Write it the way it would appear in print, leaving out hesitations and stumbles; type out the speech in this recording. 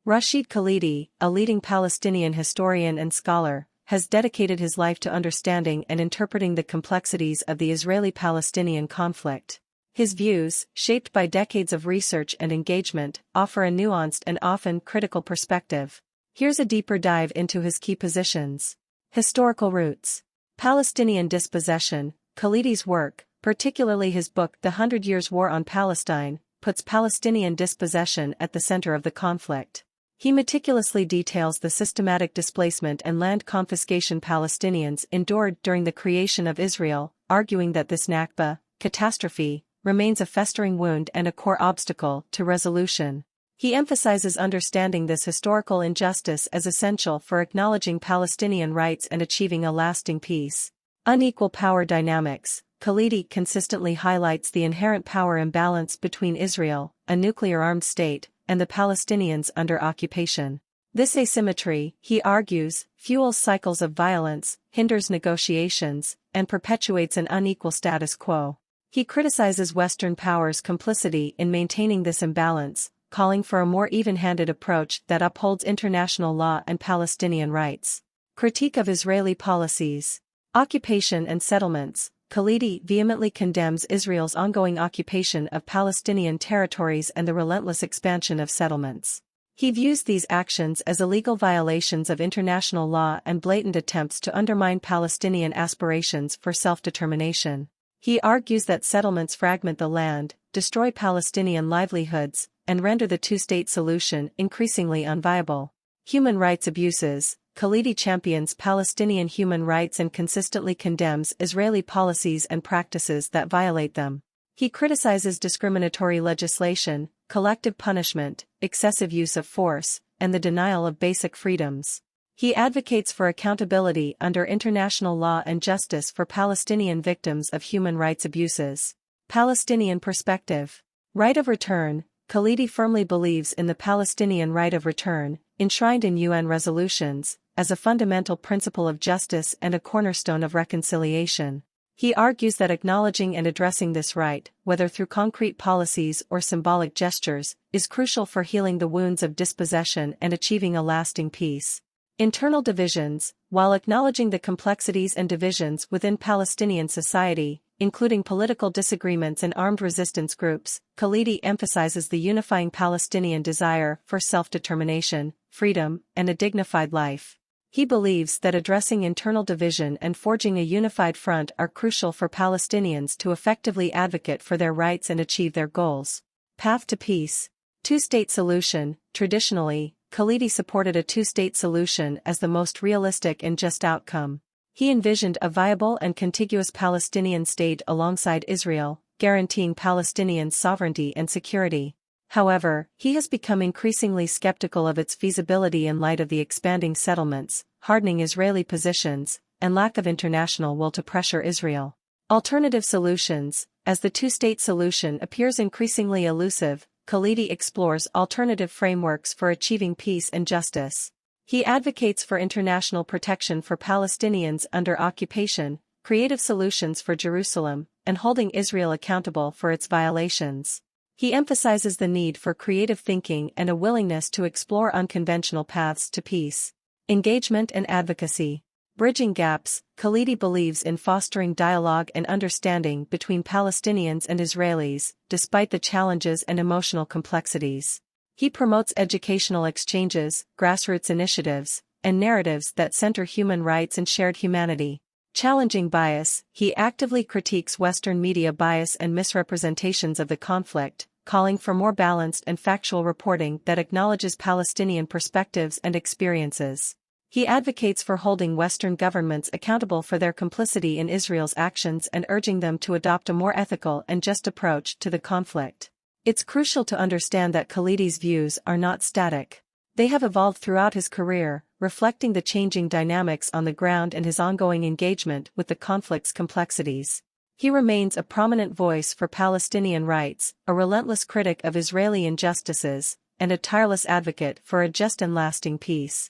Rashid Khalidi, a leading Palestinian historian and scholar, has dedicated his life to understanding and interpreting the complexities of the Israeli-Palestinian conflict. His views, shaped by decades of research and engagement, offer a nuanced and often critical perspective. Here's a deeper dive into his key positions. Historical roots. Palestinian dispossession. Khalidi's work, particularly his book The 100 Years' War on Palestine, puts Palestinian dispossession at the center of the conflict. He meticulously details the systematic displacement and land confiscation Palestinians endured during the creation of Israel, arguing that this Nakba catastrophe remains a festering wound and a core obstacle to resolution. He emphasizes understanding this historical injustice as essential for acknowledging Palestinian rights and achieving a lasting peace. Unequal power dynamics. Khalidi consistently highlights the inherent power imbalance between Israel, a nuclear-armed state, and the Palestinians under occupation. This asymmetry, he argues, fuels cycles of violence, hinders negotiations, and perpetuates an unequal status quo. He criticizes Western powers' complicity in maintaining this imbalance, calling for a more even-handed approach that upholds international law and Palestinian rights. Critique of Israeli policies. Occupation and settlements. Khalidi vehemently condemns Israel's ongoing occupation of Palestinian territories and the relentless expansion of settlements. He views these actions as illegal violations of international law and blatant attempts to undermine Palestinian aspirations for self-determination. He argues that settlements fragment the land, destroy Palestinian livelihoods, and render the two-state solution increasingly unviable. Human rights abuses. Khalidi champions Palestinian human rights and consistently condemns Israeli policies and practices that violate them. He criticizes discriminatory legislation, collective punishment, excessive use of force, and the denial of basic freedoms. He advocates for accountability under international law and justice for Palestinian victims of human rights abuses. Palestinian perspective. Right of return. Khalidi firmly believes in the Palestinian right of return, enshrined in UN resolutions, as a fundamental principle of justice and a cornerstone of reconciliation. He argues that acknowledging and addressing this right, whether through concrete policies or symbolic gestures, is crucial for healing the wounds of dispossession and achieving a lasting peace. Internal divisions. While acknowledging the complexities and divisions within Palestinian society, including political disagreements and armed resistance groups, Khalidi emphasizes the unifying Palestinian desire for self-determination, freedom, and a dignified life. He believes that addressing internal division and forging a unified front are crucial for Palestinians to effectively advocate for their rights and achieve their goals. Path to peace. Two-state solution. Traditionally, Khalidi supported a two-state solution as the most realistic and just outcome. He envisioned a viable and contiguous Palestinian state alongside Israel, guaranteeing Palestinians sovereignty and security. However, he has become increasingly skeptical of its feasibility in light of the expanding settlements, hardening Israeli positions, and lack of international will to pressure Israel. Alternative solutions. As the two-state solution appears increasingly elusive, Khalidi explores alternative frameworks for achieving peace and justice. He advocates for international protection for Palestinians under occupation, creative solutions for Jerusalem, and holding Israel accountable for its violations. He emphasizes the need for creative thinking and a willingness to explore unconventional paths to peace. Engagement and advocacy. Bridging gaps. Khalidi believes in fostering dialogue and understanding between Palestinians and Israelis, despite the challenges and emotional complexities. He promotes educational exchanges, grassroots initiatives, and narratives that center human rights and shared humanity. Challenging bias. He actively critiques Western media bias and misrepresentations of the conflict, calling for more balanced and factual reporting that acknowledges Palestinian perspectives and experiences. He advocates for holding Western governments accountable for their complicity in Israel's actions and urging them to adopt a more ethical and just approach to the conflict. It's crucial to understand that Khalidi's views are not static. They have evolved throughout his career, reflecting the changing dynamics on the ground and his ongoing engagement with the conflict's complexities. He remains a prominent voice for Palestinian rights, a relentless critic of Israeli injustices, and a tireless advocate for a just and lasting peace.